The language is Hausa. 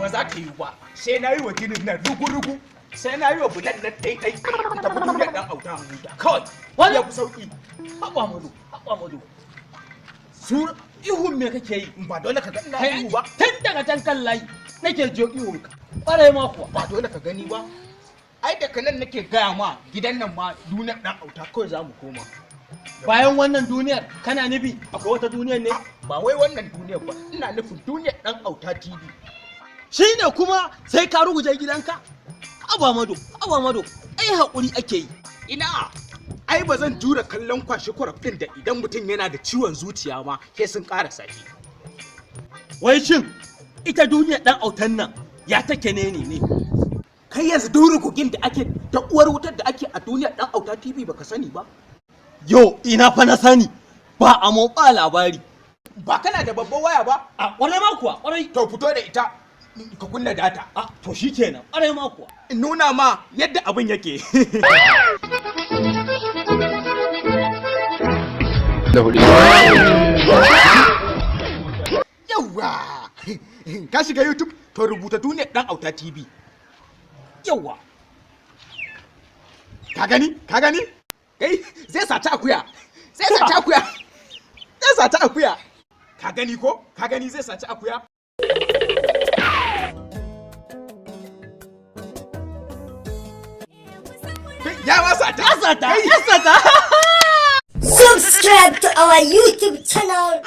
ba za ta yi ba sai na yi wa ginin nan rugu-rugu sai na yi wa bulan nan ɗai-ɗai ta fi duniyar ɗan auta kawai wani ya fi sauƙi haɓa mado su ihun me kake yi ba dole ka ga ina ihu ba tun daga can kan layi nake jiyo ihun ka ƙwarai ma kuwa ba dole ka gani ba ai daga nan nake gaya ma gidan nan ma duniyar ɗan auta kawai za mu koma bayan wannan duniyar kana nufi akwai wata duniyar ne ba wai wannan duniyar ba ina nufin duniyar ɗan auta tv shi ne kuma sai ka ruguje gidanka aba mado ai haƙuri ake yi ina ai ba zan jura kallon kwashi kwaraf ɗin da idan mutum yana da ciwon zuciya ma ke sun ƙara sashi wai shin ita duniyar ɗan autan nan ya take ne kai yanzu durugugin da ake da uwar wutar da ake a duniyar ɗan auta tv baka sani ba yo ina fa na sani ba a ba labari ba kana da babban waya ba a ƙwarai ma kuwa ƙwarai to fito da ita ka kunna data a to shikenan ƙwarai ma kuwa in nuna ma yadda abin yake yawa ka shiga youtube to rubuta duniyar ɗan auta tv yawa ka gani kai zai saci akuya ka gani zai saci akuya ya sata Subscribe to our YouTube channel.